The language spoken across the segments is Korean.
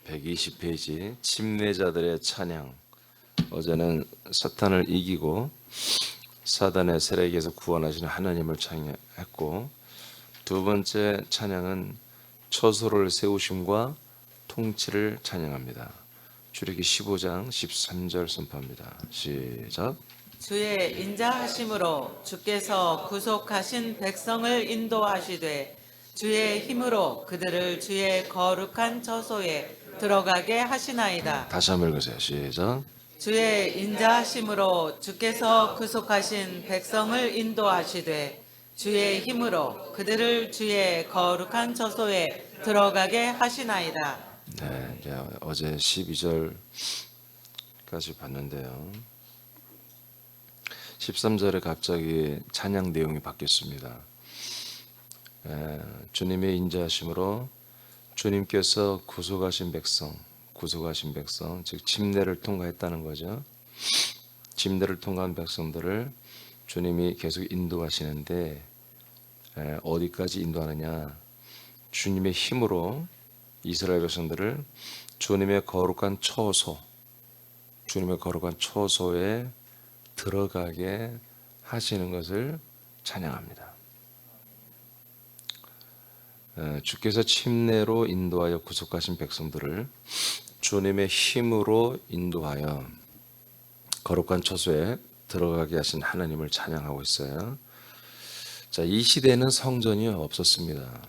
120페이지 침례자들의 찬양. 어제는 사탄을 이기고 사단의 세력에서 구원하시는 하나님을 찬양했고, 두 번째 찬양은 처소를 세우심과 통치를 찬양합니다. 출애굽기 15장 13절 선포합니다. 시작. 주의 인자하심으로 주께서 구속하신 백성을 인도하시되 주의 힘으로 그들을 주의 거룩한 처소에 들어가게 하시나이다. 다시 한번 읽으세요. 시작. 주의 인자하심으로 주께서 구속하신 백성을 인도하시되 주의 힘으로 그들을 주의 거룩한 처소에 들어가게 하시나이다. 네, 이제 어제 12절까지 봤는데요. 13절에 갑자기 찬양 내용이 바뀌었습니다. 주님의 인자하심으로 주님께서 구속하신 백성, 즉 침례를 통과했다는 거죠. 침례를 통과한 백성들을 주님이 계속 인도하시는데, 어디까지 인도하느냐? 주님의 힘으로 이스라엘 백성들을 주님의 거룩한 처소에 들어가게 하시는 것을 찬양합니다. 주께서 침례로 인도하여 구속하신 백성들을 주님의 힘으로 인도하여 거룩한 처소에 들어가게 하신 하나님을 찬양하고 있어요. 자, 이 시대에는 성전이 없었습니다.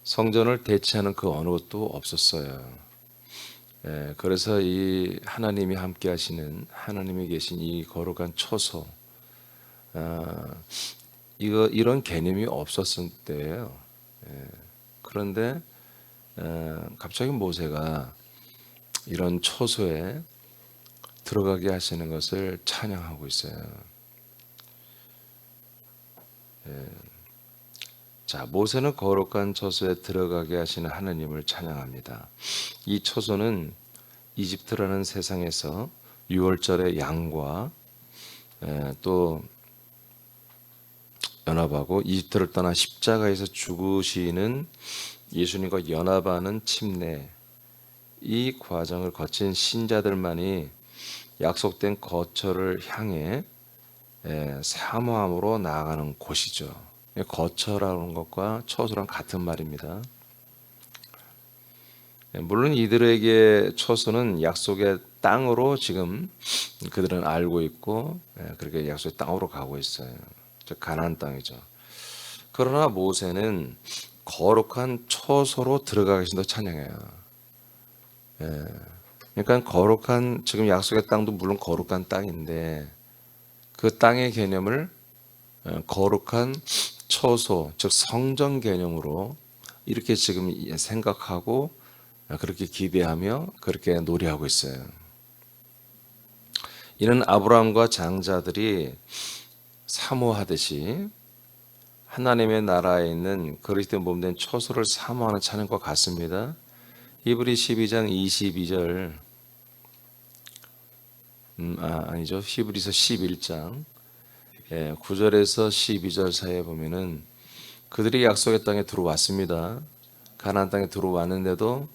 성전을 대체하는 그 어느 것도 없었어요. 그래서 이 하나님이 함께 하시는, 하나님이 계신 이 거룩한 처소, 이런 개념이 없었을 때예요. 그런데 갑자기 모세가 이런 처소에 들어가게 하시는 것을 찬양하고 있어요. 자, 모세는 거룩한 처소에 들어가게 하시는 하나님을 찬양합니다. 이 처소는 이집트라는 세상에서 유월절의 양과 또 연합하고 이집트를 떠나 십자가에서 죽으시는 예수님과 연합하는 침례, 이 과정을 거친 신자들만이 약속된 거처를 향해 사모함으로 나아가는 곳이죠. 거처라는 것과 처소랑 같은 말입니다. 물론 이들에게 처소는 약속의 땅으로 지금 그들은 알고 있고, 그렇게 약속의 땅으로 가고 있어요. 즉 가나안 땅이죠. 그러나 모세는 거룩한 처소로 들어가기 위해서 찬양해요. 그러니까 거룩한, 지금 약속의 땅도 물론 거룩한 땅인데 그 땅의 개념을 거룩한 처소, 즉 성전 개념으로 이렇게 지금 생각하고 그렇게 기대하며 그렇게 노래하고 있어요. 이는 아브라함과 장자들이 사모하듯이 하나님의 나라에 있는 그리스도의 몸된 처소를 사모하는 찬양과 같습니다. 히브리 12장 22절, 아니죠. 히브리서 11장 9절에서 12절 사이에 보면은 그들이 약속의 땅에 들어왔습니다. 가나안 땅에 들어왔는데도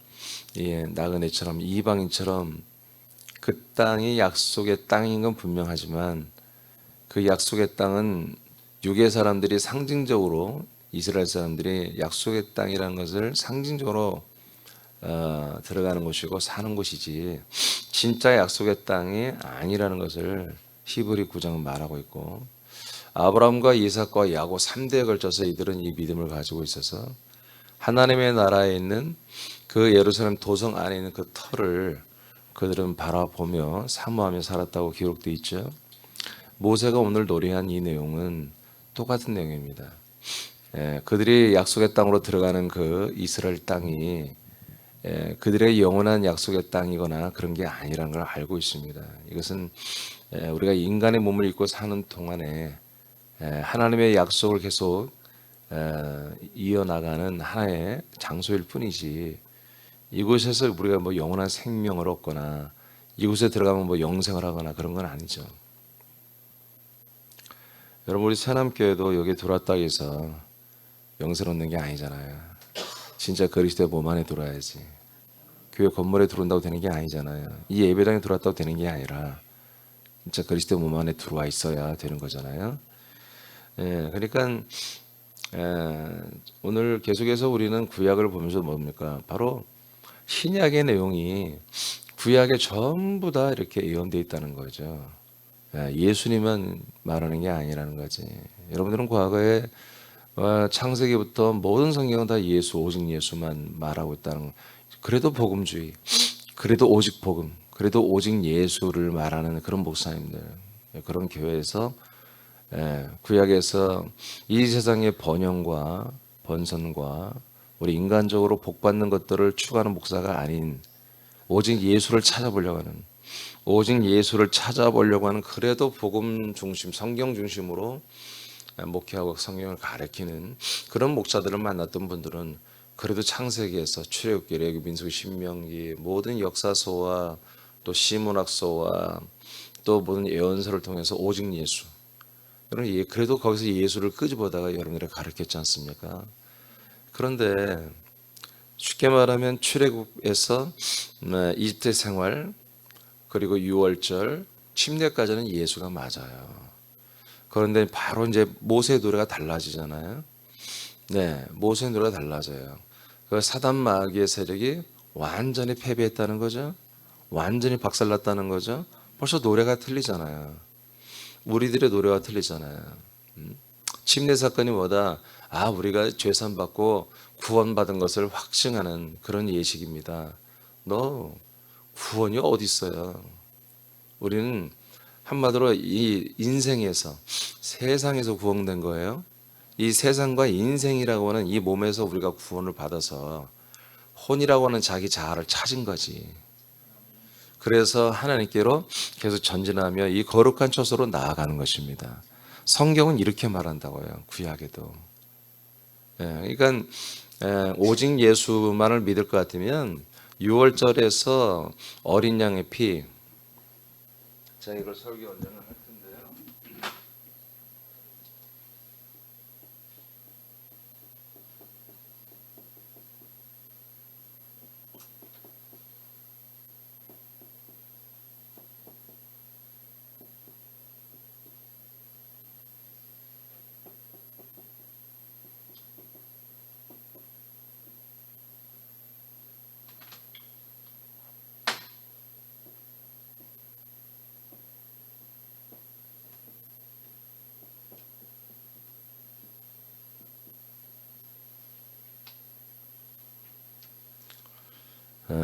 나그네처럼 이방인처럼 그 땅이 약속의 땅인 건 분명하지만 그 약속의 땅은 유대 사람들이 상징적으로, 이스라엘 사람들이 약속의 땅이라는 것을 상징적으로 들어가는 곳이고 사는 곳이지 진짜 약속의 땅이 아니라는 것을 히브리 9장은 말하고 있고, 아브라함과 이삭과 야곱 3대에 걸쳐서 이들은 이 믿음을 가지고 있어서 하나님의 나라에 있는 그 예루살렘 도성 안에 있는 그 터를 그들은 바라보며 사모하며 살았다고 기록되어 있죠. 모세가 오늘 노래한 이 내용은 똑같은 내용입니다. 그들이 약속의 땅으로 들어가는 그 이스라엘 땅이 그들의 영원한 약속의 땅이거나 그런 게 아니라는 걸 알고 있습니다. 이것은 우리가 인간의 몸을 입고 사는 동안에 하나님의 약속을 계속 이어나가는 하나의 장소일 뿐이지, 이곳에서 우리가 뭐 영원한 생명을 얻거나 이곳에 들어가면 뭐 영생을 하거나 그런 건 아니죠. 여러분, 우리 새남교회도 여기 들어왔다고 해서 영생을 얻는 게 아니잖아요. 진짜 그리스도의 몸 안에 들어와야지. 교회 건물에 들어온다고 되는 게 아니잖아요. 이 예배당에 들어왔다고 되는 게 아니라 진짜 그리스도의 몸 안에 들어와 있어야 되는 거잖아요. 예, 그러니까 오늘 계속해서 우리는 구약을 보면서 뭡니까? 바로 신약의 내용이 구약에 전부 다 이렇게 예언되어 있다는 거죠. 예수님만 말하는 게 아니라는 거지. 여러분들은 과거에 창세기부터 모든 성경은 다 예수, 오직 예수만 말하고 있다는 거. 그래도 복음주의, 그래도 오직 복음, 그래도 오직 예수를 말하는 그런 목사님들, 그런 교회에서 구약에서 이 세상의 번영과 번선과 우리 인간적으로 복받는 것들을 추구하는 목사가 아닌 오직 예수를 찾아보려고 하는, 오직 예수를 찾아보려고 하는, 그래도 복음 중심, 성경 중심으로 목회하고 성경을 가르치는 그런 목사들을 만났던 분들은 그래도 창세기에서 출애굽기, 레위기, 민수기, 신명기 모든 역사서와 또 시문학서와 또 모든 예언서를 통해서 오직 예수, 여러분 그래도 거기서 예수를 끄집어다가 여러분들이 가르쳤지 않습니까? 그런데 쉽게 말하면 출애굽에서 이집트 생활 그리고 유월절 침례까지는 예수가 맞아요. 그런데 바로 이제 모세의 노래가 달라지잖아요. 네, 모세의 노래가 달라져요. 그 사단 마귀의 세력이 완전히 패배했다는 거죠. 완전히 박살났다는 거죠. 벌써 노래가 틀리잖아요. 우리들의 노래와 틀리잖아요. 침례 사건이 뭐다? 우리가 죄산 받고 구원받은 것을 확증하는 그런 예식입니다. 너 구원이 어디 있어요? 우리는 한마디로 이 인생에서, 세상에서 구원된 거예요. 이 세상과 인생이라고 하는 이 몸에서 우리가 구원을 받아서 혼이라고 하는 자기 자아를 찾은 거지. 그래서 하나님께로 계속 전진하며 이 거룩한 처소로 나아가는 것입니다. 성경은 이렇게 말한다고요. 구약에도. 그러니까 오직 예수만을 믿을 것 같으면 6월절에서 어린 양의 피, 제가 이걸 설교 언젠가 할 텐데요.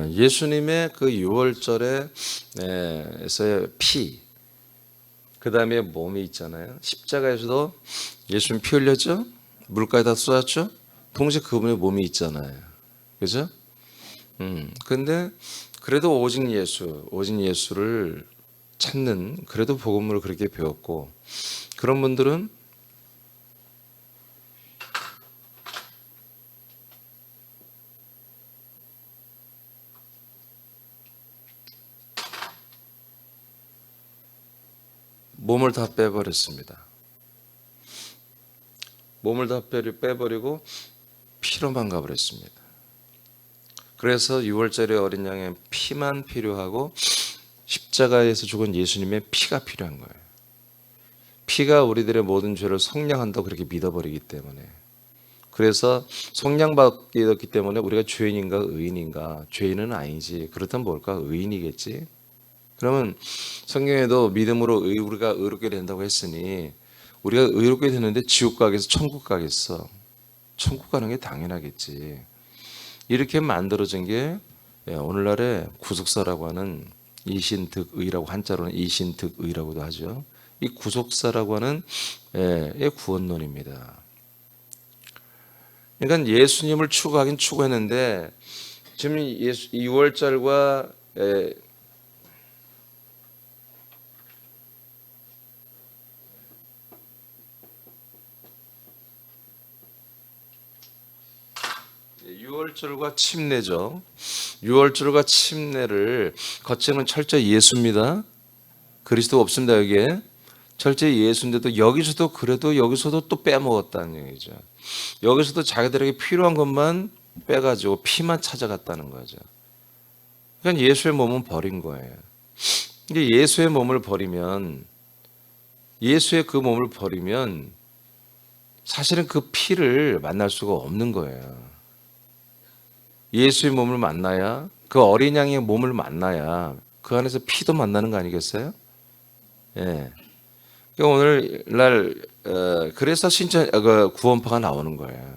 예수님의 그 6월절에서의 피, 그 다음에 몸이 있잖아요. 십자가에서도 예수님 피 흘렸죠? 물가에다 쏟았죠? 동시에 그분의 몸이 있잖아요. 그죠? 근데 그래도 오직 예수를 찾는, 그래도 복음을 그렇게 배웠고, 그런 분들은 몸을 다 빼버렸습니다. 몸을 다 빼버리고 피로만 가버렸습니다. 그래서 6월절의 어린 양의 피만 필요하고 십자가에서 죽은 예수님의 피가 필요한 거예요. 피가 우리들의 모든 죄를 속량한다고 그렇게 믿어버리기 때문에, 그래서 속량받게 됐기 때문에 우리가 죄인인가 의인인가? 죄인은 아니지. 그렇다면 뭘까? 의인이겠지. 그러면 성경에도 믿음으로 우리가 의롭게 된다고 했으니 우리가 의롭게 되는데 지옥 가겠어? 천국 가겠어? 천국 가는 게 당연하겠지. 이렇게 만들어진 게 오늘날의 구속사라고 하는 이신득의라고, 한자로는 이신득의라고도 하죠. 이 구속사라고 하는 구원론입니다. 그러니까 예수님을 추구하긴 추구했는데 지금 6월절과 6월절과 침례죠. 6월절과 침례를 거치는 철저히 예수입니다. 그리스도가 없습니다. 여기에 철저히 예수인데도 여기서도 또 빼먹었다는 얘기죠. 여기서도 자기들에게 필요한 것만 빼가지고 피만 찾아갔다는 거죠. 그러니까 예수의 몸은 버린 거예요. 근데 예수의 몸을 버리면, 예수의 그 몸을 버리면 사실은 그 피를 만날 수가 없는 거예요. 예수의 몸을 만나야, 그 어린 양의 몸을 만나야 그 안에서 피도 만나는 거 아니겠어요? 예. 그러니까 오늘날 그래서 구원파가 나오는 거예요.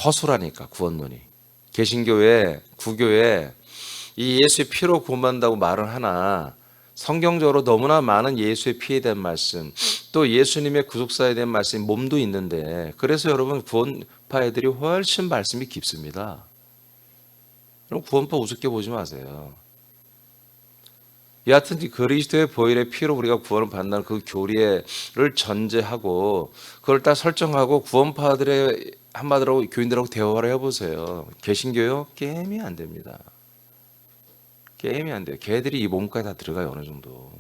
허술하니까 구원론이. 개신교회, 구교회 이 예수의 피로 구원받는다고 말을 하나 성경적으로 너무나 많은 예수의 피에 대한 말씀, 또 예수님의 구속사에 대한 말씀이 몸도 있는데, 그래서 여러분 구원파 애들이 훨씬 말씀이 깊습니다. 그럼 구원파 우습게 보지 마세요. 여하튼 그리스도의 보혈의 피로 우리가 구원을 받는다는 그 교리를 전제하고 그걸 딱 설정하고 구원파들의 한마디로 교인들하고 대화를 해보세요. 개신교요? 게임이 안 됩니다. 게임이 안 돼요. 걔들이 이 몸까지 다 들어가요, 어느 정도.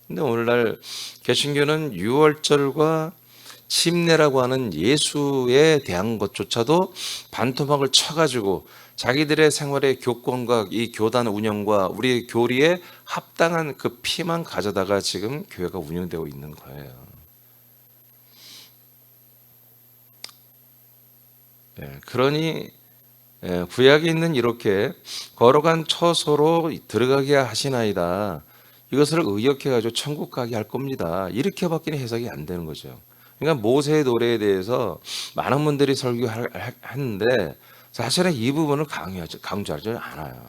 근데 오늘날 개신교는 유월절과 침례라고 하는 예수에 대한 것조차도 반토막을 쳐가지고 자기들의 생활의 교권과 이 교단 운영과 우리 교리에 합당한 그 피만 가져다가 지금 교회가 운영되고 있는 거예요. 그러니 구약에 있는 이렇게 걸어간 처소로 들어가게 하시나이다. 이것을 의역해가지고 천국 가게 할 겁니다. 이렇게밖에 해석이 안 되는 거죠. 그러니까 모세의 노래에 대해서 많은 분들이 설교하는데 사실은 이 부분을 강조하지 않아요.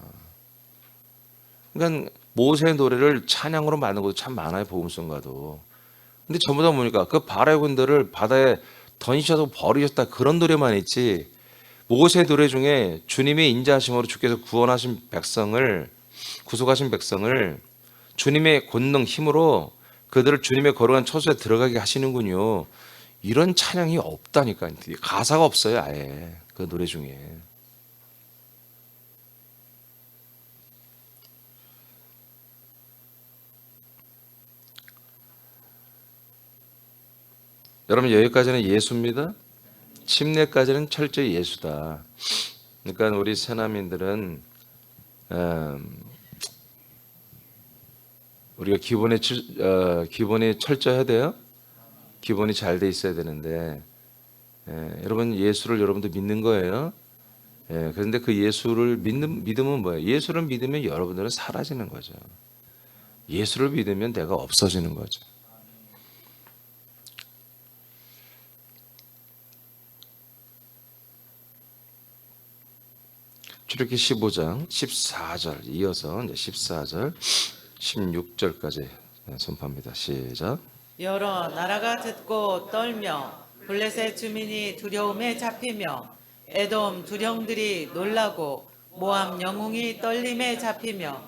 그러니까 모세의 노래를 찬양으로 만든 것도 참 많아요. 복음성가도. 근데 전부 다 보니까 그 바라의 군대를 바다에 던지셔서 버리셨다 그런 노래만 있지, 모세의 노래 중에 주님의 인자하심으로 주께서 구원하신 백성을, 구속하신 백성을 주님의 권능 힘으로 그들을 주님의 거룩한 처소에 들어가게 하시는군요, 이런 찬양이 없다니까. 가사가 없어요, 아예 그 노래 중에. 여러분, 여기까지는 예수입니다. 침례까지는 철저히 예수다. 그러니까 우리 새남인들은 우리가 기본이 철저해야 돼요. 기본이 잘 돼 있어야 되는데, 여러분 예수를 여러분도 믿는 거예요. 그런데 그 예수를 믿음은 뭐예요? 예수를 믿으면 여러분들은 사라지는 거죠. 예수를 믿으면 내가 없어지는 거죠. 출애굽기 15장 14절 이어서 이제 14절 16절까지 선포합니다. 시작. 여러 나라가 듣고 떨며 블레셋 주민이 두려움에 잡히며 에돔 두령들이 놀라고 모압 영웅이 떨림에 잡히며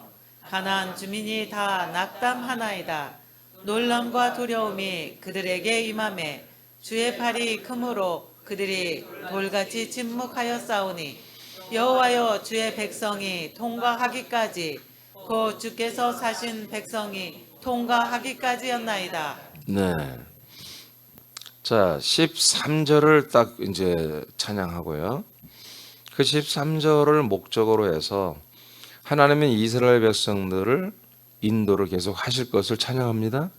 가나안 주민이 다 낙담하나이다. 놀람과 두려움이 그들에게 임하매 주의 팔이 크므로 그들이 돌같이 침묵하였사오니 여호와여, 주의 백성이 통과하기까지 곧 주께서 사신 백성이 통과하기까지였나이다. 네. 자, 13절을 딱 이제 찬양하고요. 그 13절을 목적으로 해서 하나님은 이스라엘 백성들을 인도를 계속 하실 것을 찬양합니다.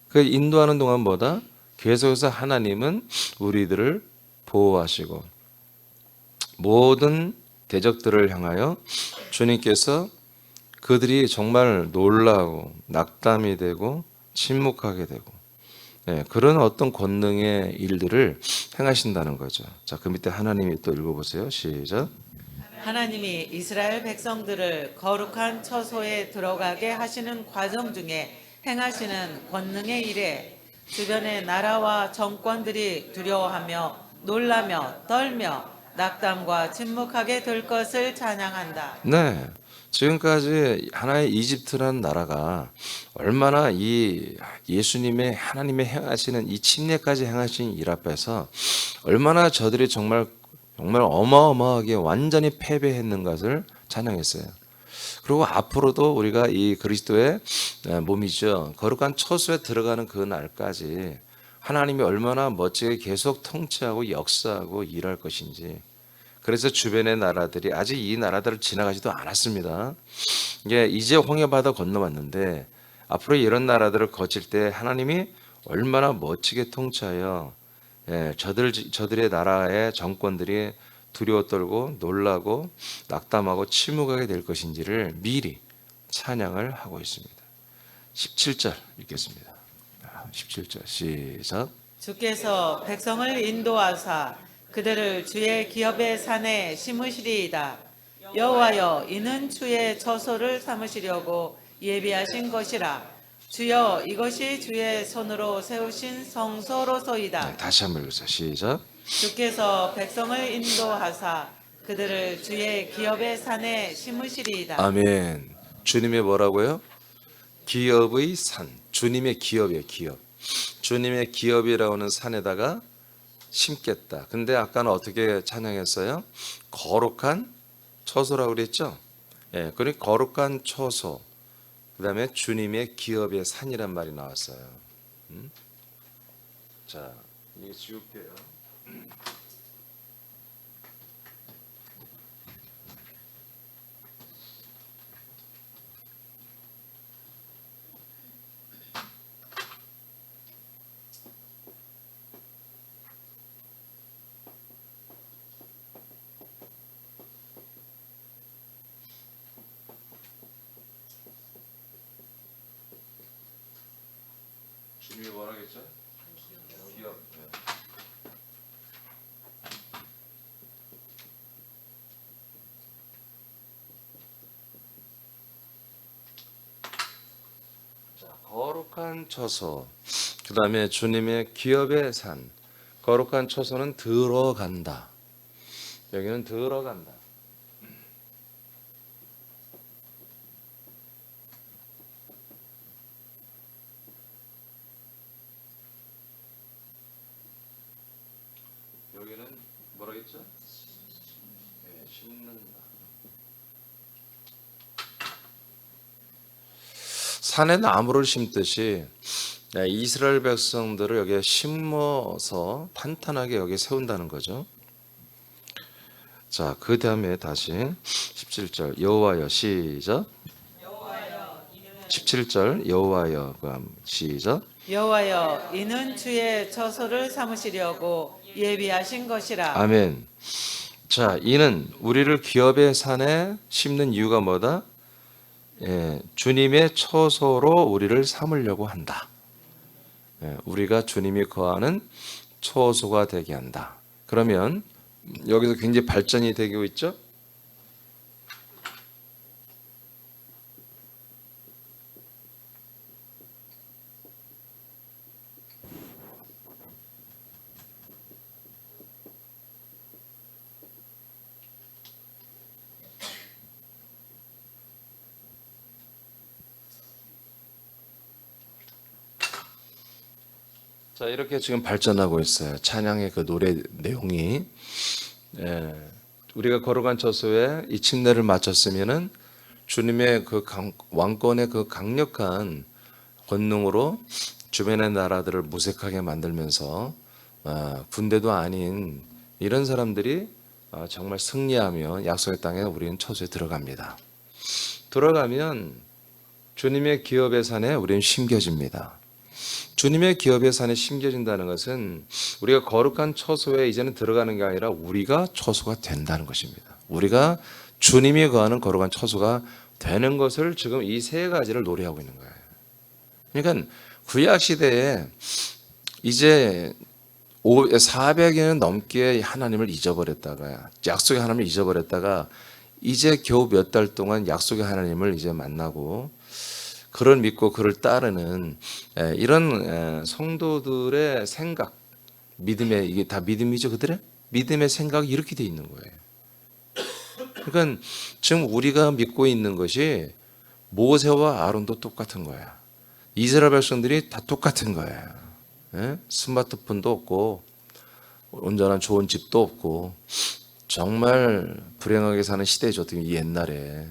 그 인도하는 동안 뭐다? 계속해서 하나님은 우리들을 보호하시고 모든 대적들을 향하여 주님께서 그들이 정말 놀라고 낙담이 되고 침묵하게 되고 그런 어떤 권능의 일들을 행하신다는 거죠. 자, 그 밑에 하나님이 또 읽어보세요. 시작. 하나님이 이스라엘 백성들을 거룩한 처소에 들어가게 하시는 과정 중에 행하시는 권능의 일에 주변의 나라와 정권들이 두려워하며 놀라며 떨며 낙담과 침묵하게 될 것을 찬양한다. 네, 지금까지 하나의 이집트라는 나라가 얼마나 이 예수님의 하나님의 행하시는 이 침례까지 행하신 일 앞에서 얼마나 저들이 정말 어마어마하게 완전히 패배했는 것을 찬양했어요. 그리고 앞으로도 우리가 이 그리스도의 몸이죠, 거룩한 처소에 들어가는 그 날까지 하나님이 얼마나 멋지게 계속 통치하고 역사하고 일할 것인지. 그래서 주변의 나라들이 아직 이 나라들을 지나가지도 않았습니다. 이제 홍해 바다 건너왔는데 앞으로 이런 나라들을 거칠 때 하나님이 얼마나 멋지게 통치하여 저들의 나라의 정권들이 두려워 떨고 놀라고 낙담하고 침묵하게 될 것인지를 미리 찬양을 하고 있습니다. 17절 읽겠습니다. 17절 시작. 주께서 백성을 인도하사 그들을 주의 기업의 산에 심으시리이다. 여호와여, 이는 주의 처소를 삼으시려고 예비하신 것이라. 주여, 이것이 주의 손으로 세우신 성소로소이다. 다시 한번 읽으세요. 시작. 주께서 백성을 인도하사 그들을 주의 기업의 산에 심으시리이다. 아멘. 주님의 뭐라고요? 기업의 산. 주님의 기업이에요. 기업. 주님의 기업이라고 하는 산에다가 심겠다. 근데 아까는 어떻게 찬양했어요? 거룩한 처소라고 그랬죠? 그러니까 거룩한 처소. 그 다음에 주님의 기업의 산이란 말이 나왔어요. 자, 이거 지울게요. 주님이 뭐라겠죠? 기업. 자, 거룩한 처소. 그 다음에 주님의 기업의 산. 거룩한 처소는 들어간다. 여기는 들어간다. 여기는 뭐라겠죠? 심는다. 산에 나무를 심듯이 이스라엘 백성들을 여기에 심어서 탄탄하게 여기에 세운다는 거죠. 자, 그 다음에 다시 17절 여호와여 시작. 17절 여호와여 시작. 여호와여, 이는 주의 처소를 삼으시려고 예비하신 것이라. 아멘. 자, 이는 우리를 기업의 산에 심는 이유가 뭐다? 주님의 처소로 우리를 삼으려고 한다. 우리가 주님이 거하는 처소가 되게 한다. 그러면 여기서 굉장히 발전이 되고 있죠? 자, 이렇게 지금 발전하고 있어요. 찬양의 그 노래 내용이. 우리가 걸어간 처소에 이 침례를 마쳤으면은 주님의 그 왕권의 그 강력한 권능으로 주변의 나라들을 무색하게 만들면서 군대도 아닌 이런 사람들이 정말 승리하며 약속의 땅에 우리는 처소에 들어갑니다. 들어가면 주님의 기업의 산에 우리는 심겨집니다. 주님의 기업의 산에 심겨진다는 것은 우리가 거룩한 처소에 이제는 들어가는 게 아니라 우리가 처소가 된다는 것입니다. 우리가 주님이 거하는 거룩한 처소가 되는 것을 지금 이 세 가지를 노래하고 있는 거예요. 그러니까 구약 시대에 이제 400년 넘게 하나님을 잊어버렸다가 약속의 하나님을 잊어버렸다가 이제 겨우 몇 달 동안 약속의 하나님을 이제 만나고 그를 믿고 그를 따르는 이런 성도들의 생각, 믿음의 이게 다 믿음이죠, 그들의 믿음의 생각이 이렇게 돼 있는 거예요. 그러니까 지금 우리가 믿고 있는 것이 모세와 아론도 똑같은 거야. 이스라엘 백성들이 다 똑같은 거예요. 스마트폰도 없고 온전한 좋은 집도 없고 정말 불행하게 사는 시대죠. 옛날에.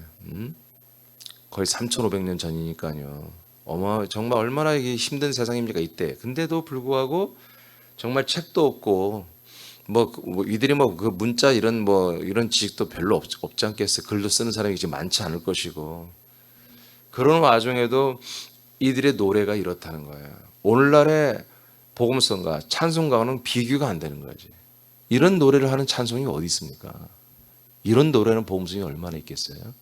거의 3,500년 전이니까요. 정말 얼마나 이게 힘든 세상입니까 이때. 근데도 불구하고 정말 책도 없고 이들이 그 문자 이런 지식도 별로 없지 않겠어요. 글도 쓰는 사람이 이제 많지 않을 것이고 그런 와중에도 이들의 노래가 이렇다는 거예요. 오늘날의 복음성가 찬송가와는 비교가 안 되는 거지. 이런 노래를 하는 찬송이 어디 있습니까? 이런 노래는 복음성이 얼마나 있겠어요?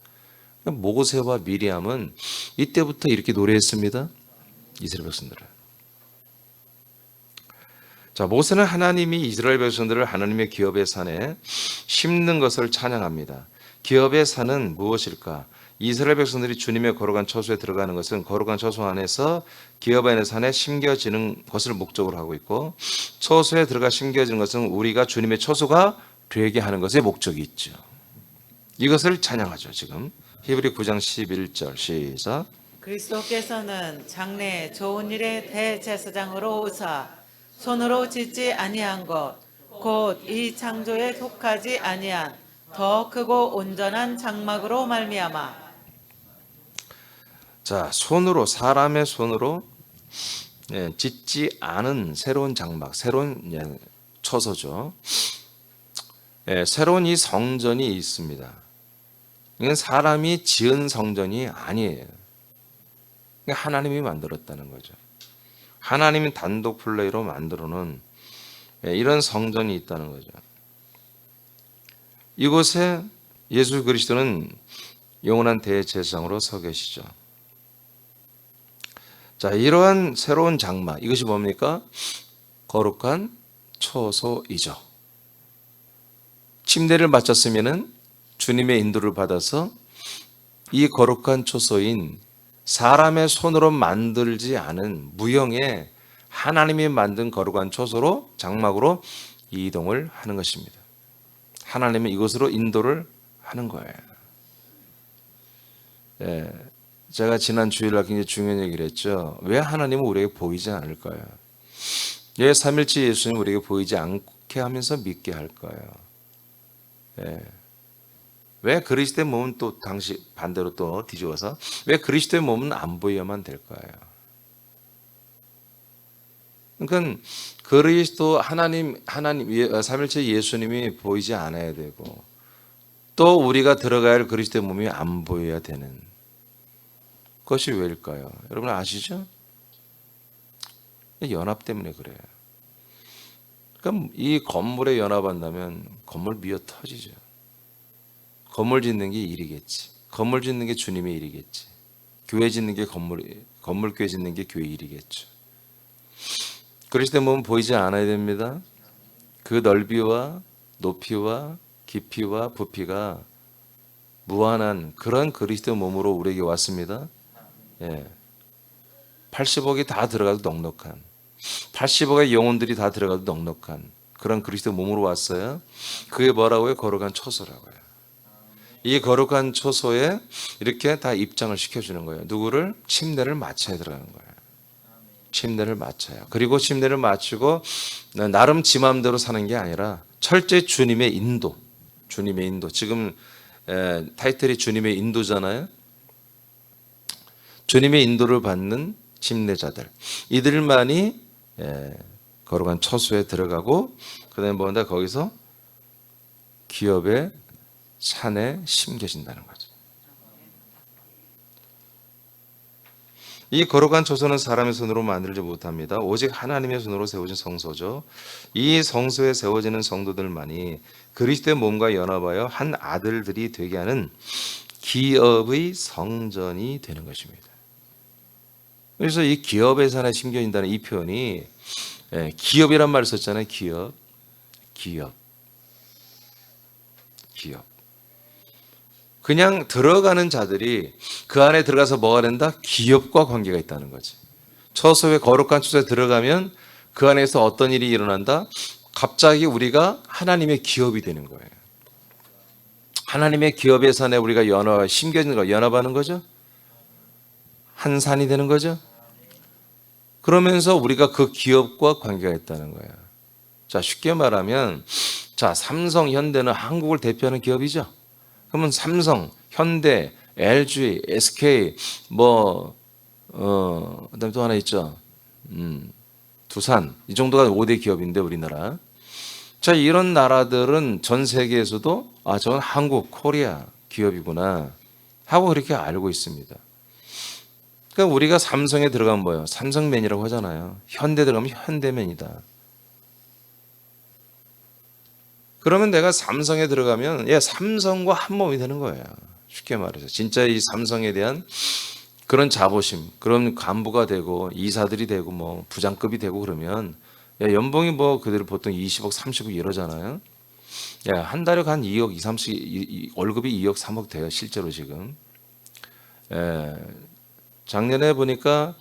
모세와 미리암은 이때부터 이렇게 노래했습니다. 이스라엘 백성들은. 자, 모세는 하나님이 이스라엘 백성들을 하나님의 기업의 산에 심는 것을 찬양합니다. 기업의 산은 무엇일까? 이스라엘 백성들이 주님의 거룩한 처소에 들어가는 것은 거룩한 처소 안에서 기업 안의 산에 심겨지는 것을 목적으로 하고 있고, 처소에 들어가 심겨지는 것은 우리가 주님의 처소가 되게 하는 것에 목적이 있죠. 이것을 찬양하죠. 지금 히브리 9장 11절 시작. 그리스도께서는 장래 좋은 일의 대제사장으로 오사 손으로 짓지 아니한 것 곧 이 창조에 속하지 아니한 더 크고 온전한 장막으로 말미암아. 자, 사람의 손으로 짓지 않은 새로운 장막, 새로운 처소죠. 새로운 이 성전이 있습니다. 이건 사람이 지은 성전이 아니에요. 하나님이 만들었다는 거죠. 하나님이 단독 플레이로 만들어 놓은 이런 성전이 있다는 거죠. 이곳에 예수 그리스도는 영원한 대제사장으로 서 계시죠. 자, 이러한 새로운 장막, 이것이 뭡니까? 거룩한 처소이죠. 침례를 마쳤으면은 주님의 인도를 받아서 이 거룩한 처소인 사람의 손으로 만들지 않은 무형의 하나님이 만든 거룩한 처소로 장막으로 이동을 하는 것입니다. 하나님은 이곳으로 인도를 하는 거예요. 제가 지난 주일날 굉장히 중요한 얘기를 했죠. 왜 하나님은 우리에게 보이지 않을까요? 왜 삼일째 예수님 우리에게 보이지 않게 하면서 믿게 할까요? 왜 그리스도의 몸은 또 당시 반대로 또 뒤집어서 왜 그리스도의 몸은 안 보여야만 될까요? 그러니까 그리스도 하나님 삼일째 예수님이 보이지 않아야 되고 또 우리가 들어가야 할 그리스도의 몸이 안 보여야 되는 그것이 왜일까요? 여러분 아시죠? 연합 때문에 그래요. 그럼 이 건물에 연합한다면 건물 미어 터지죠. 건물 짓는 게 일이겠지. 건물 짓는 게 주님의 일이겠지. 교회 짓는 게 건물교회 짓는 게 교회 일이겠죠. 그리스도의 몸은 보이지 않아야 됩니다. 그 넓이와 높이와 깊이와 부피가 무한한 그런 그리스도의 몸으로 우리에게 왔습니다. 80억이 다 들어가도 넉넉한 80억의 영혼들이 다 들어가도 넉넉한 그런 그리스도의 몸으로 왔어요. 그게 뭐라고요? 거룩한 처소라고요. 이 거룩한 처소에 이렇게 다 입장을 시켜주는 거예요. 누구를? 침례를 마쳐야 들어가는 거예요. 침례를 마쳐요. 그리고 침례를 마치고 나름 지 마음대로 사는 게 아니라 철저히 주님의 인도. 주님의 인도. 지금 타이틀이 주님의 인도잖아요. 주님의 인도를 받는 침례자들. 이들만이 거룩한 처소에 들어가고 그다음에 뭔가 거기서 기업의 산에 심겨진다는 거죠. 이 거룩한 처소는 사람의 손으로 만들지 못합니다. 오직 하나님의 손으로 세워진 성소죠. 이 성소에 세워지는 성도들만이 그리스도의 몸과 연합하여 한 아들들이 되게 하는 기업의 성전이 되는 것입니다. 그래서 이 기업의 산에 심겨진다는 이 표현이 기업이란 말을 썼잖아요. 기업. 그냥 들어가는 자들이 그 안에 들어가서 뭐가 된다? 기업과 관계가 있다는 거지. 처소에 거룩한 처소에 들어가면 그 안에서 어떤 일이 일어난다? 갑자기 우리가 하나님의 기업이 되는 거예요. 하나님의 기업의 산에 우리가 심겨지는 거, 연합하는 거죠. 한 산이 되는 거죠. 그러면서 우리가 그 기업과 관계가 있다는 거예요. 자, 쉽게 말하면 삼성, 현대는 한국을 대표하는 기업이죠. 그러면 삼성, 현대, LG, SK, 그다음에 또 하나 있죠. 두산 이 정도가 5대 기업인데 우리나라. 자, 이런 나라들은 전 세계에서도 저건 한국, 코리아 기업이구나 하고 그렇게 알고 있습니다. 그러니까 우리가 삼성에 들어가면 뭐예요? 삼성맨이라고 하잖아요. 현대 들어가면 현대맨이다. 그러면 내가 삼성에 들어가면 삼성과 한 몸이 되는 거예요. 쉽게 말해서 진짜 이 삼성에 대한 그런 자부심, 그런 간부가 되고 이사들이 되고 뭐 부장급이 되고 그러면 연봉이 뭐 그대로 보통 20억, 30억 이러잖아요. 한 달에 한 2억, 2, 30, 월급이 2억, 3억 돼요. 실제로 지금. 작년에 보니까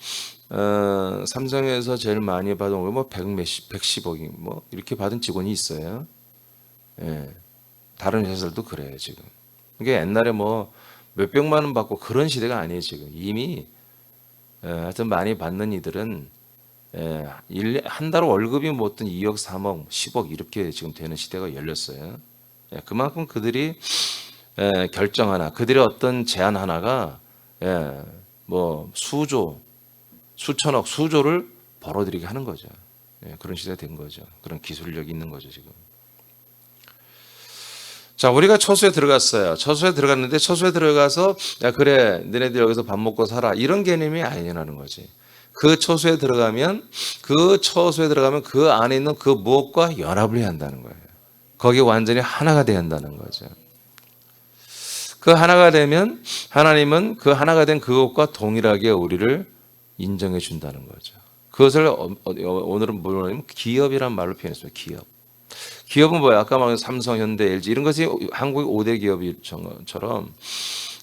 삼성에서 제일 많이 받은 월급 뭐 110억이 뭐 이렇게 받은 직원이 있어요. 다른 회사들도 그래요 지금. 이게 옛날에 뭐 몇백만 원 받고 그런 시대가 아니에요 지금. 이미 하여튼 많이 받는 이들은 한 달 월급이 뭐 어떤 2억, 3억, 10억 이렇게 지금 되는 시대가 열렸어요. 그만큼 그들이 결정 하나, 그들의 어떤 제안 하나가 뭐 수조, 수천억, 수조를 벌어들이게 하는 거죠. 그런 시대가 된 거죠. 그런 기술력이 있는 거죠 지금. 자, 우리가 처소에 들어갔어요. 처소에 들어갔는데 처소에 들어가서 그래 너네들 여기서 밥 먹고 살아 이런 개념이 아니라는 거지. 그 처소에 들어가면 그 안에 있는 그 무엇과 연합을 해야 한다는 거예요. 거기에 완전히 하나가 돼야 한다는 거죠. 그 하나가 되면 하나님은 그 하나가 된 그것과 동일하게 우리를 인정해 준다는 거죠. 그것을 오늘은 뭐냐면 기업이란 말로 표현했어요. 기업. 기업은 뭐야? 아까 말한 삼성, 현대, LG 이런 것이 한국의 5대 기업처럼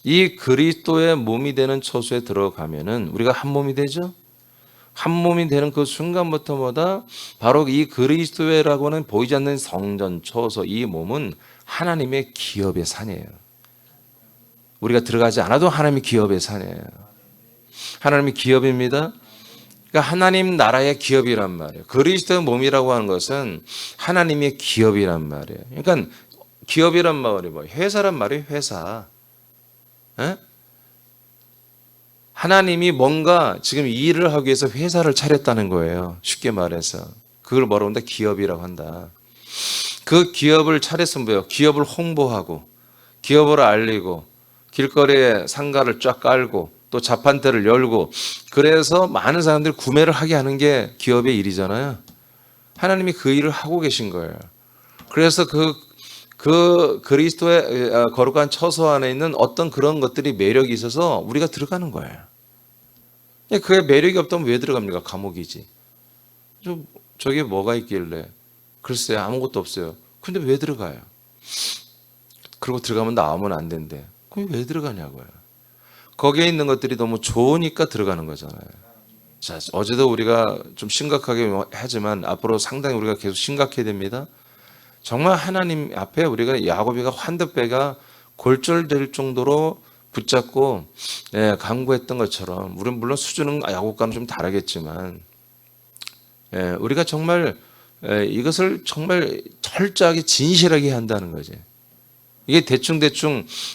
이 그리스도의 몸이 되는 처소에 들어가면은 우리가 한 몸이 되죠. 한 몸이 되는 그 순간부터 뭐다? 바로 이 그리스도라고 하는 보이지 않는 성전, 처소 이 몸은 하나님의 기업의 산이에요. 우리가 들어가지 않아도 하나님의 기업의 산이에요. 하나님의 기업입니다. 그러니까 하나님 나라의 기업이란 말이에요. 그리스도의 몸이라고 하는 것은 하나님의 기업이란 말이에요. 그러니까 기업이란 말이 뭐예요? 회사란 말이에요. 회사. 하나님이 뭔가 지금 이 일을 하기 위해서 회사를 차렸다는 거예요. 쉽게 말해서. 그걸 뭐라고 한다? 기업이라고 한다. 그 기업을 차렸으면 뭐예요? 기업을 홍보하고 기업을 알리고 길거리에 상가를 쫙 깔고 또 자판대를 열고 그래서 많은 사람들이 구매를 하게 하는 게 기업의 일이잖아요. 하나님이 그 일을 하고 계신 거예요. 그래서 그 그리스도의 거룩한 처소 안에 있는 어떤 그런 것들이 매력이 있어서 우리가 들어가는 거예요. 그게 매력이 없다면 왜 들어갑니까? 감옥이지. 저게 뭐가 있길래? 글쎄요, 아무것도 없어요. 근데 왜 들어가요? 그리고 들어가면 나오면 안 된대. 그럼 왜 들어가냐고요. 거기에 있는 것들이 너무 좋으니까 들어가는 거잖아요. 자, 어제도 우리가 좀 심각하게 하지만 앞으로 상당히 우리가 계속 심각해야 됩니다. 정말 하나님 앞에 우리가 야곱이가 환듯배가 골절될 정도로 붙잡고 간구했던 것처럼 우리는 물론 수준은 야곱과는 좀 다르겠지만 우리가 정말 이것을 정말 철저하게 진실하게 해야 한다는 거지. 이게 대충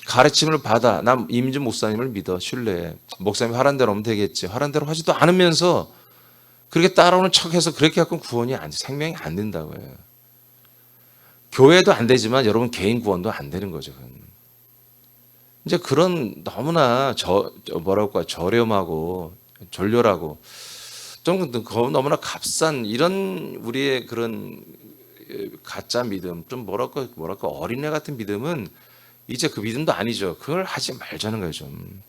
가르침을 받아 나 임지 목사님을 믿어 신뢰해 목사님 하란 대로 하면 되겠지 하란 대로 하지도 않으면서 그렇게 따라오는 척해서 그렇게 갖고 구원이 생명이 안 된다고요. 교회도 안 되지만 여러분 개인 구원도 안 되는 거죠. 이제 그런 너무나 뭐랄까 저렴하고 졸렬하고 좀 너무나 값싼 이런 우리의 그런 가짜 믿음 좀 뭐랄까 어린애 같은 믿음은 이제 그 믿음도 아니죠. 그걸 하지 말자는 거예요. 좀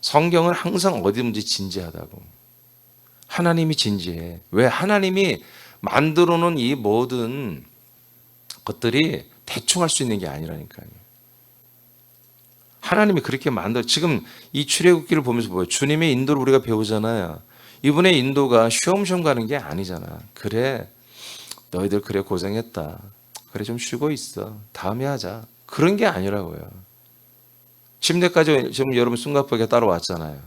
성경은 항상 어디든지 진지하다고. 하나님이 진지해. 왜? 하나님이 만들어 놓은 이 모든 것들이 대충 할 수 있는 게 아니라니까요. 하나님이 그렇게 지금 이 출애굽기를 보면서 뭐예요? 주님의 인도를 우리가 배우잖아요. 이분의 인도가 쉬엄쉬엄 가는 게 아니잖아. 그래 너희들 그래 고생했다. 그래 좀 쉬고 있어. 다음에 하자. 그런 게 아니라고요. 침대까지 지금 여러분 숨가쁘게 따라왔잖아요.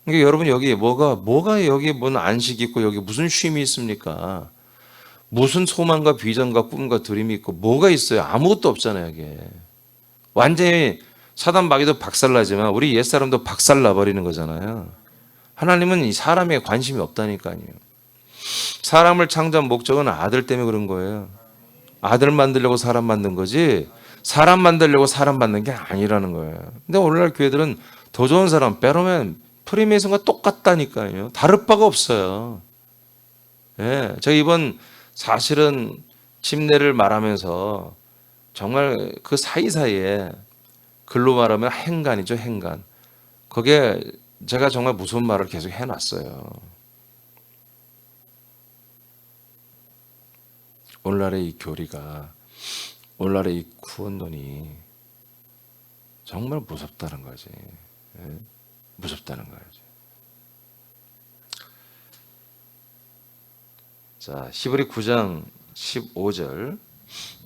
그러니까 여러분 여기 뭐가 여기 뭔 안식 있고 여기 무슨 쉼이 있습니까? 무슨 소망과 비전과 꿈과 드림이 있고 뭐가 있어요? 아무것도 없잖아요. 이게 완전히 사단 마귀도 박살나지만 우리 옛사람도 박살나버리는 거잖아요. 하나님은 이 사람에 관심이 없다니까요. 사람을 창조한 목적은 아들 때문에 그런 거예요. 아들 만들려고 사람 만든 거지 사람 만들려고 사람 만든 게 아니라는 거예요. 근데 오늘날 교회들은 더 좋은 사람 빼놓으면 프리메이슨과 똑같다니까요. 다를 바가 없어요. 예, 제가 이번 사실은 침례를 말하면서 정말 그 사이사이에 글로 말하면 행간이죠, 행간. 거기에 제가 정말 무서운 말을 계속 해놨어요. 오늘날의 이 교리가, 오늘날의 이 구원론이 정말 무섭다는 거지. 예? 무섭다는 거지. 자, 히브리 9장 15절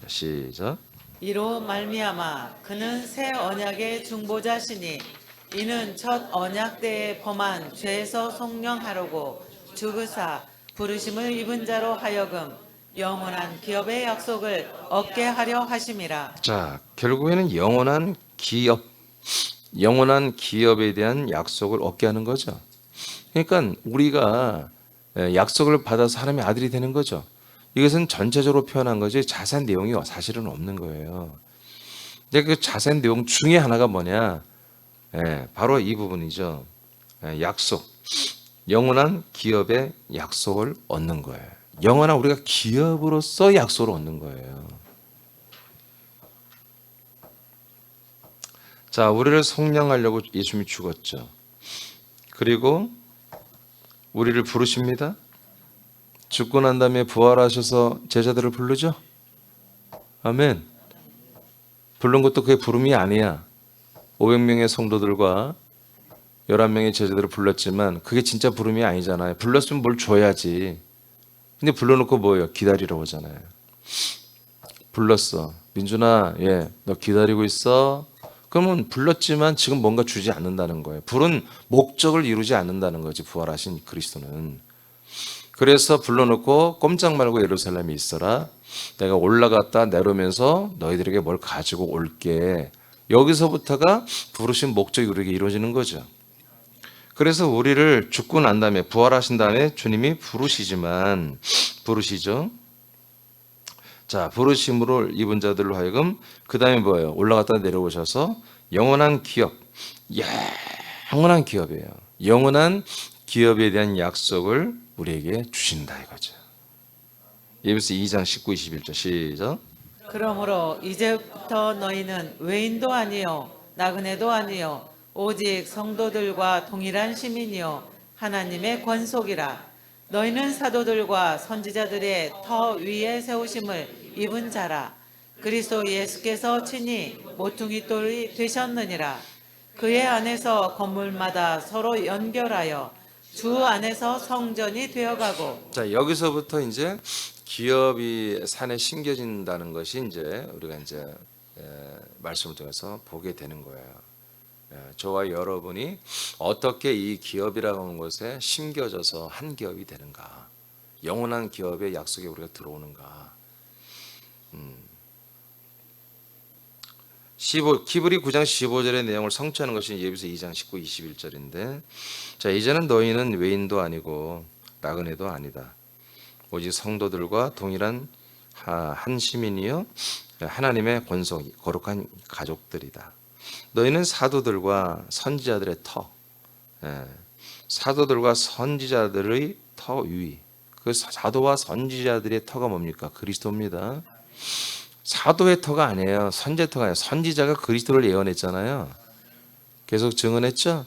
시작. 이로 말미암아 그는 새 언약의 중보자시니 이는 첫 언약 때에 범한 죄에서 속량하려고 죽으사 부르심을 입은 자로 하여금 영원한 기업의 약속을 얻게 하려 하심이라. 자, 결국에는 영원한 기업에 대한 약속을 얻게 하는 거죠. 그러니까 우리가 약속을 받아서 하나님의 아들이 되는 거죠. 이것은 전체적으로 표현한 거지 자세한 내용이 사실은 없는 거예요. 근데 그 자세한 내용 중에 하나가 뭐냐? 바로 이 부분이죠. 약속. 영원한 기업의 약속을 얻는 거예요. 영원한 우리가 기업으로서 약속을 얻는 거예요. 자, 우리를 속량하려고 예수님이 죽었죠. 그리고 우리를 부르십니다. 죽고 난 다음에 부활하셔서 제자들을 부르죠. 아멘. 부른 것도 그의 부름이 아니야. 500명의 성도들과 11명의 제자들을 불렀지만 그게 진짜 부름이 아니잖아요. 불렀으면 뭘 줘야지. 근데 불러놓고 뭐예요? 기다리라고 하잖아요. 불렀어. 민준아, 너 기다리고 있어. 그러면 불렀지만 지금 뭔가 주지 않는다는 거예요. 부른 목적을 이루지 않는다는 거지, 부활하신 그리스도는. 그래서 불러놓고 꼼짝 말고 예루살렘에 있어라. 내가 올라갔다 내려오면서 너희들에게 뭘 가지고 올게. 여기서부터가 부르신 목적이 우리에게 이루어지는 거죠. 그래서 우리를 죽고 난 다음에 부활하신 다음에 주님이 부르시죠. 자, 부르심으로 입은 자들로 하여금 그 다음에 뭐예요? 올라갔다 내려오셔서 영원한 기업, 영원한 기업이에요. 영원한 기업에 대한 약속을 우리에게 주신다 이거죠. 예배서 2장 19, 21절 시작. 그러므로 이제부터 너희는 외인도 아니요 나그네도 아니요 오직 성도들과 동일한 시민이요 하나님의 권속이라. 너희는 사도들과 선지자들의 터 위에 세우심을 입은 자라. 그리스도 예수께서 친히 모퉁이 돌이 되셨느니라. 그의 안에서 건물마다 서로 연결하여 주 안에서 성전이 되어가고. 자, 여기서부터 이제 기업이 산에 심겨진다는 것이 이제 우리가 이제 말씀을 통해서 보게 되는 거예요. 저와 여러분이 어떻게 이 기업이라고 하는 것에 심겨져서 한 기업이 되는가, 영원한 기업의 약속에 우리가 들어오는가. 히브리 9장 15절의 내용을 성취하는 것이 예배서 2장 19, 21절인데, 자, 이제는 너희는 외인도 아니고 나그네도 아니다. 오직 성도들과 동일한 한 시민이요 하나님의 권속 거룩한 가족들이다. 너희는 사도들과 선지자들의 터, 사도들과 선지자들의 터 위. 그 사도와 선지자들의 터가 뭡니까? 그리스도입니다. 사도의 터가 아니에요. 선지자의 터가 아니에요. 선지자가 그리스도를 예언했잖아요. 계속 증언했죠.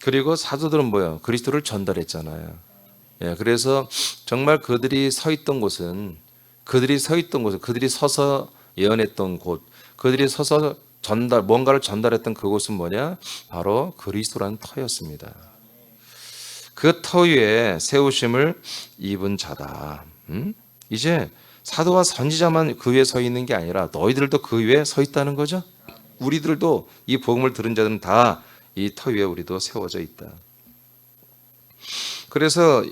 그리고 사도들은 뭐예요? 그리스도를 전달했잖아요. 그래서 정말 그들이 서있던 곳은 그들이 서서 예언했던 곳, 그들이 서서 뭔가를 전달했던 그곳은 뭐냐? 바로 그리스도라는 터였습니다. 그 터 위에 세우심을 입은 자다. 이제 사도와 선지자만 그 위에 서 있는 게 아니라 너희들도 그 위에 서 있다는 거죠. 우리들도 이 복음을 들은 자들은 다 이 터 위에 우리도 세워져 있다. 그래서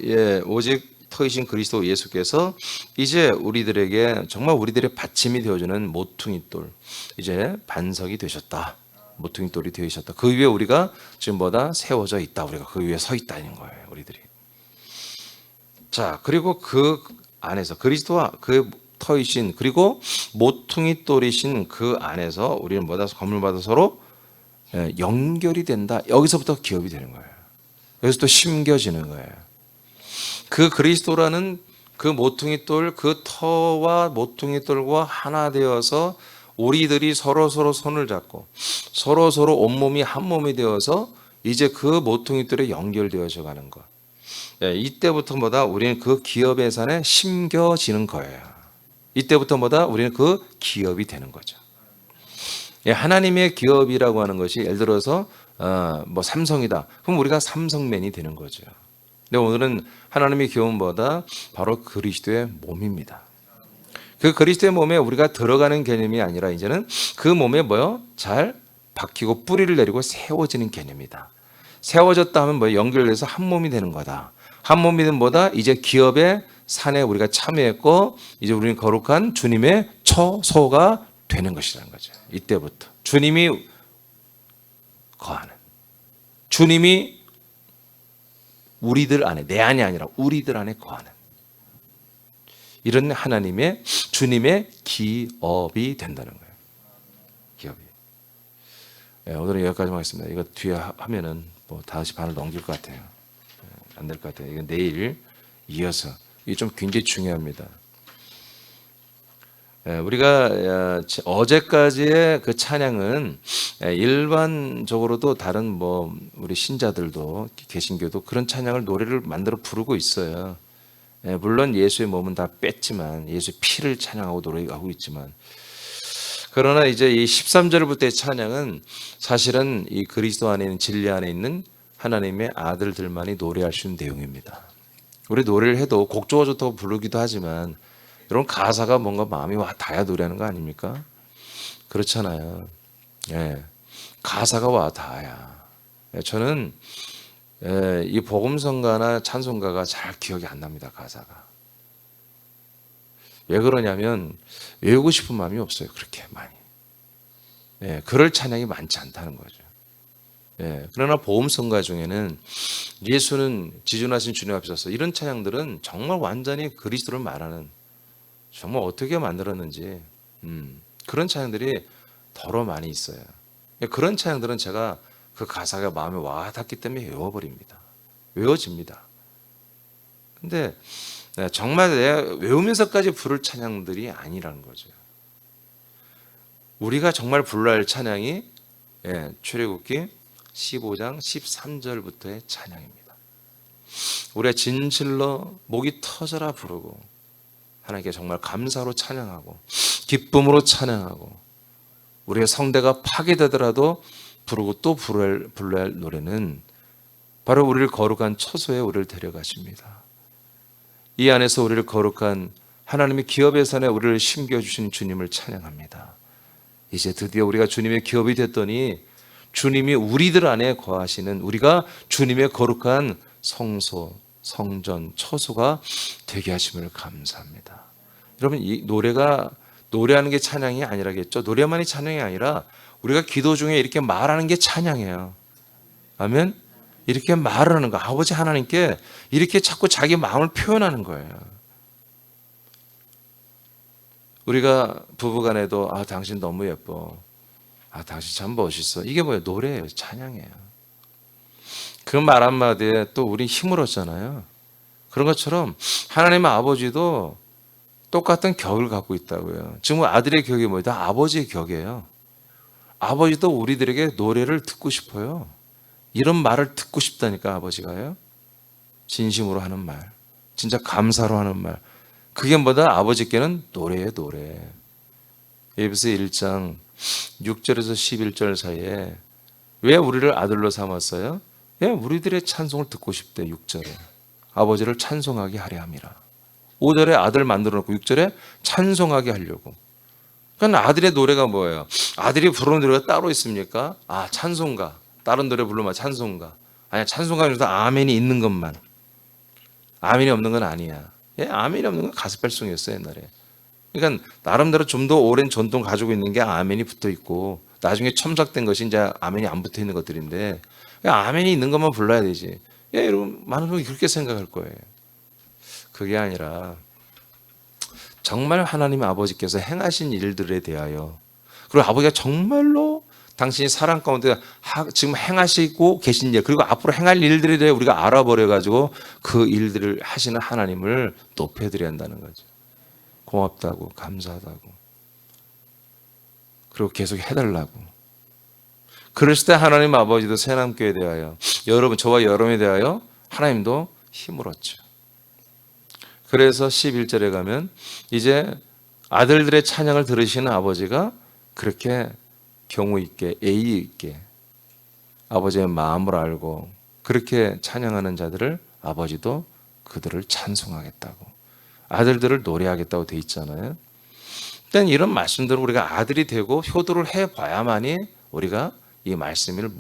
오직 터이신 그리스도 예수께서 이제 우리들에게 정말 우리들의 받침이 되어주는 모퉁이 돌, 이제 반석이 되셨다. 모퉁이 돌이 되으셨다. 그 위에 우리가 지금 뭐다? 세워져 있다. 우리가 그 위에 서 있다는 거예요. 우리들이. 자, 그리고 그 안에서 그리스도와 그 터이신 그리고 모퉁이 돌이신 그 안에서 우리는 뭐다? 건물마다 서로 연결이 된다. 여기서부터 기업이 되는 거예요. 여기서 또 심겨지는 거예요. 그 그리스도라는 그 모퉁이 돌, 그 터와 모퉁이 돌과 하나 되어서 우리들이 서로 손을 잡고 서로 온몸이 한 몸이 되어서 이제 그 모퉁이 돌에 연결되어져 가는 것. 이때부터 뭐다? 우리는 그 기업의 산에 심겨지는 거예요. 이때부터 뭐다? 우리는 그 기업이 되는 거죠. 하나님의 기업이라고 하는 것이 예를 들어서 뭐 삼성이다. 그럼 우리가 삼성맨이 되는 거죠. 근데 오늘은 하나님의 기업보다 바로 그리스도의 몸입니다. 그 그리스도의 몸에 우리가 들어가는 개념이 아니라 이제는 그 몸에 뭐요? 잘 박히고 뿌리를 내리고 세워지는 개념이다. 세워졌다 하면 뭐 연결돼서 한 몸이 되는 거다. 한 몸이 된 뭐다? 이제 기업의 산에 우리가 참여했고 이제 우리는 거룩한 주님의 처소가 되는 것이라는 거죠. 이때부터 주님이 거하는, 주님이 우리들 안에, 내 안이 아니라 우리들 안에 거하는 이런 하나님의 주님의 기업이 된다는 거예요. 기업이. 오늘은 여기까지만 하겠습니다. 이거 뒤에 하면은 뭐 다시 반을 넘길 것 같아요. 안 될 것 같아요. 이건 내일 이어서 이게 좀 굉장히 중요합니다. 우리가 어제까지의 그 찬양은 일반적으로도 다른 뭐 우리 신자들도 개신교도 그런 찬양을 노래를 만들어 부르고 있어요. 물론 예수의 몸은 다 뺐지만 예수의 피를 찬양하고 노래하고 있지만 그러나 이제 이 13절부터의 찬양은 사실은 이 그리스도 안에 있는 진리 안에 있는 하나님의 아들들만이 노래할 수 있는 내용입니다. 우리 노래를 해도 곡 좋아 좋다고 부르기도 하지만 이런 가사가 뭔가 마음이 와 닿아야 노래하는 거 아닙니까? 그렇잖아요. 가사가 와 닿아야. 저는 이 복음성가나 찬송가가 잘 기억이 안 납니다. 가사가. 왜 그러냐면 외우고 싶은 마음이 없어요. 그렇게 많이. 그럴 찬양이 많지 않다는 거죠. 그러나 복음성가 중에는 예수는 지존하신 주님 앞에 서서 이런 찬양들은 정말 완전히 그리스도를 말하는 정말 어떻게 만들었는지 그런 찬양들이 더러 많이 있어요. 그런 찬양들은 제가 그 가사가 마음에 와 닿기 때문에 외워버립니다. 외워집니다. 근데 정말 내가 외우면서까지 부를 찬양들이 아니라는 거죠. 우리가 정말 불러야 할 찬양이 출애굽기 15장 13절부터의 찬양입니다. 우리가 진실로 목이 터져라 부르고 하나님께 정말 감사로 찬양하고 기쁨으로 찬양하고 우리의 성대가 파괴되더라도 부르고 또 불러야 할 노래는 바로 우리를 거룩한 처소에 우리를 데려가십니다. 이 안에서 우리를 거룩한 하나님의 기업의 산에 우리를 심겨주신 주님을 찬양합니다. 이제 드디어 우리가 주님의 기업이 됐더니 주님이 우리들 안에 거하시는 우리가 주님의 거룩한 성소, 성전, 처소가 되게 하심을 감사합니다. 여러분 이 노래가 노래하는 게 찬양이 아니라겠죠. 노래만이 찬양이 아니라 우리가 기도 중에 이렇게 말하는 게 찬양이에요. 아멘? 이렇게 말을 하는 거. 아버지 하나님께 이렇게 자꾸 자기 마음을 표현하는 거예요. 우리가 부부간에도 당신 너무 예뻐. 당신 참 멋있어. 이게 뭐예요? 노래예요. 찬양이에요. 그 말 한마디에 또 우리 힘을 얻잖아요. 그런 것처럼 하나님의 아버지도 똑같은 격을 갖고 있다고요. 지금 아들의 격이 뭐예요? 다 아버지의 격이에요. 아버지도 우리들에게 노래를 듣고 싶어요. 이런 말을 듣고 싶다니까 아버지가요. 진심으로 하는 말, 진짜 감사로 하는 말. 그게 뭐다? 아버지께는 노래예요, 노래. 에베소 1장 6절에서 11절 사이에 왜 우리를 아들로 삼았어요? 우리들의 찬송을 듣고 싶대. 6절에 아버지를 찬송하게 하려 함이라. 5절에 아들 만들어 놓고 6절에 찬송하게 하려고. 그러니까 아들의 노래가 뭐예요? 아들이 부르는 노래가 따로 있습니까? 찬송가. 다른 노래 부르면 찬송가. 아니야, 찬송가 중에서 아멘이 있는 것만. 아멘이 없는 건 아니야. 아멘이 없는 건 가스펠송이었어요, 옛날에. 그러니까 나름대로 좀 더 오랜 전통 가지고 있는 게 아멘이 붙어 있고 나중에 첨삭된 것이 이제 아멘이 안 붙어 있는 것들인데 그냥 아멘이 있는 것만 불러야 되지. 예, 여러분 많은 분이 그렇게 생각할 거예요. 그게 아니라 정말 하나님 아버지께서 행하신 일들에 대하여 그리고 아버지가 정말로 당신이 사랑 가운데 지금 행하시고 계신 일 그리고 앞으로 행할 일들에 대해 우리가 알아버려 가지고 그 일들을 하시는 하나님을 높여드려야 한다는 거죠. 고맙다고 감사하다고 그리고 계속 해달라고. 그랬을 때 하나님 아버지도 새남교회에 대하여 여러분 저와 여러분에 대하여 하나님도 힘을 얻죠. 그래서 11절에 가면 이제 아들들의 찬양을 들으시는 아버지가 그렇게 경우 있게 예의 있게 아버지의 마음을 알고 그렇게 찬양하는 자들을 아버지도 그들을 찬송하겠다고 아들들을 노래하겠다고 돼 있잖아요. 일단 이런 말씀들은 우리가 아들이 되고 효도를 해봐야만이 우리가 이 말씀을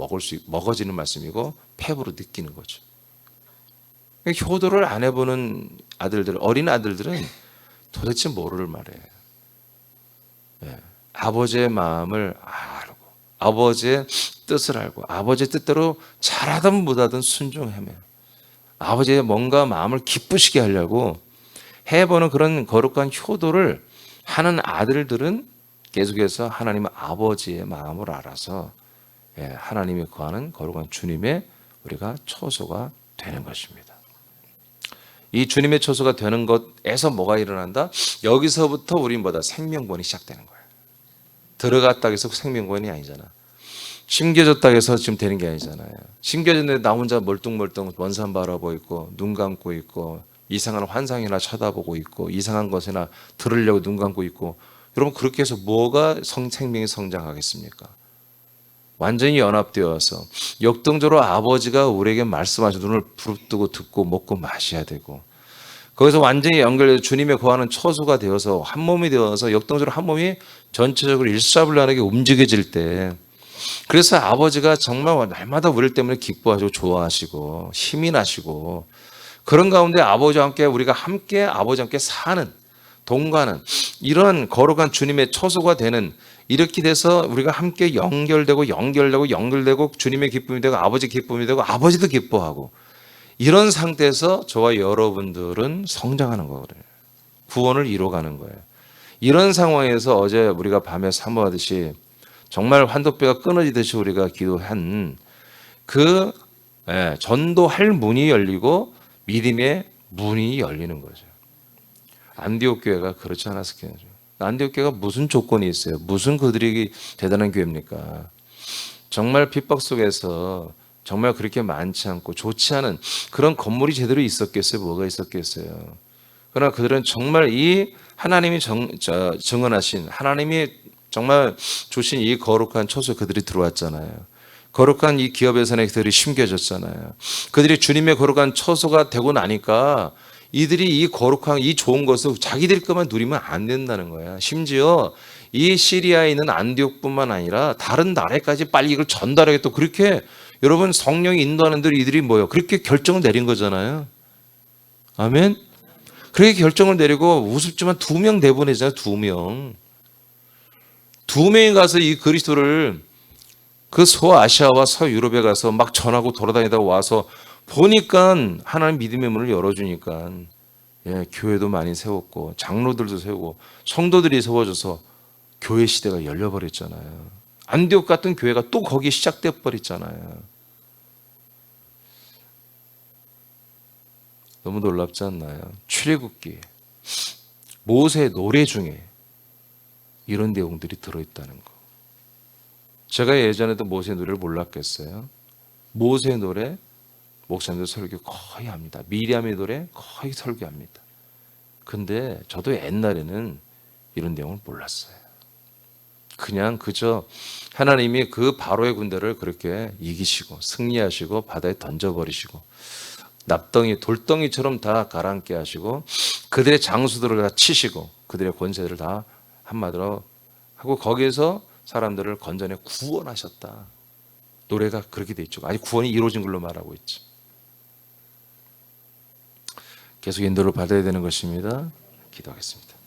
먹어지는 말씀이고 폐부로 느끼는 거죠. 효도를 안 해보는 아들들, 어린 아들들은 도대체 뭐를 말해요. 예. 아버지의 마음을 알고 아버지의 뜻을 알고 아버지의 뜻대로 잘하든 못하든 순종하며 아버지의 뭔가 마음을 기쁘시게 하려고 해보는 그런 거룩한 효도를 하는 아들들은 계속해서 하나님 아버지의 마음을 알아서 하나님이 거하는 거룩한 주님의 우리가 처소가 되는 것입니다. 이 주님의 처소가 되는 것에서 뭐가 일어난다? 여기서부터 우리 뭐다? 생명권이 시작되는 거예요. 들어갔다 해서 생명권이 아니잖아. 심겨졌다 해서 지금 되는 게 아니잖아요. 심겨졌는데 나 혼자 멀뚱멀뚱 먼 산 바라보고 있고 눈 감고 있고 이상한 환상이나 쳐다보고 있고 이상한 것이나 들으려고 눈 감고 있고 여러분 그렇게 해서 뭐가 생명이 성장하겠습니까? 완전히 연합되어서 역동적으로 아버지가 우리에게 말씀하셔 눈을 부릅뜨고 듣고 먹고 마셔야 되고 거기서 완전히 연결돼서 주님의 거하는 처소가 되어서 한 몸이 되어서 역동적으로 한 몸이 전체적으로 일사불란하게 움직여질 때 그래서 아버지가 정말 날마다 우리 때문에 기뻐하시고 좋아하시고 힘이 나시고 그런 가운데 아버지와 함께 우리가 함께 아버지와 함께 사는 동거하는 이런 거룩한 주님의 처소가 되는 이렇게 돼서 우리가 함께 연결되고 주님의 기쁨이 되고 아버지 기쁨이 되고 아버지도 기뻐하고 이런 상태에서 저와 여러분들은 성장하는 거예요. 구원을 이루어가는 거예요. 이런 상황에서 어제 우리가 밤에 사모하듯이 정말 환도뼈가 끊어지듯이 우리가 기도한 그 전도할 문이 열리고 믿음의 문이 열리는 거죠. 안디옥 교회가 그렇지 않았을까요? 안디옥 교회가 무슨 조건이 있어요? 무슨 그들이 대단한 교회입니까? 정말 핍박 속에서 정말 그렇게 많지 않고 좋지 않은 그런 건물이 제대로 있었겠어요? 뭐가 있었겠어요? 그러나 그들은 정말 이 하나님이 증언하신 하나님이 정말 주신 이 거룩한 처소에 그들이 들어왔잖아요. 거룩한 이 기업의 산에 그들이 심겨졌잖아요. 그들이 주님의 거룩한 처소가 되고 나니까 이들이 이 거룩한 이 좋은 것을 자기들 것만 누리면 안 된다는 거야. 심지어 이 시리아에 있는 안디옥뿐만 아니라 다른 나라에까지 빨리 이걸 전달하겠다. 그렇게 여러분 성령이 인도하는 대로 이들이 뭐예요? 그렇게 결정을 내린 거잖아요. 아멘. 그렇게 결정을 내리고 우습지만 2명 내보내잖아요. 2명. 2명이 가서 이 그리스도를 그 서아시아와 서유럽에 가서 막 전하고 돌아다니다가 와서 보니까 하나님 믿음의 문을 열어주니까 교회도 많이 세웠고 장로들도 세우고 성도들이 세워져서 교회 시대가 열려버렸잖아요. 안디옥 같은 교회가 또 거기에 시작돼 버렸잖아요. 너무 놀랍지 않나요? 출애굽기 모세의 노래 중에 이런 내용들이 들어있다는 거. 제가 예전에도 모세의 노래를 몰랐겠어요. 모세의 노래 목사님들 설교 거의 합니다. 미리암의 노래 거의 설교합니다. 근데 저도 옛날에는 이런 내용을 몰랐어요. 그냥 그저 하나님이 그 바로의 군대를 그렇게 이기시고 승리하시고 바다에 던져버리시고 납덩이 돌덩이처럼 다 가라앉게 하시고 그들의 장수들을 다 치시고 그들의 권세들을 다 한마디로 하고 거기에서 사람들을 건져내 구원하셨다. 노래가 그렇게 돼 있죠. 아직 구원이 이루어진 걸로 말하고 있죠. 계속 인도를 받아야 되는 것입니다. 기도하겠습니다.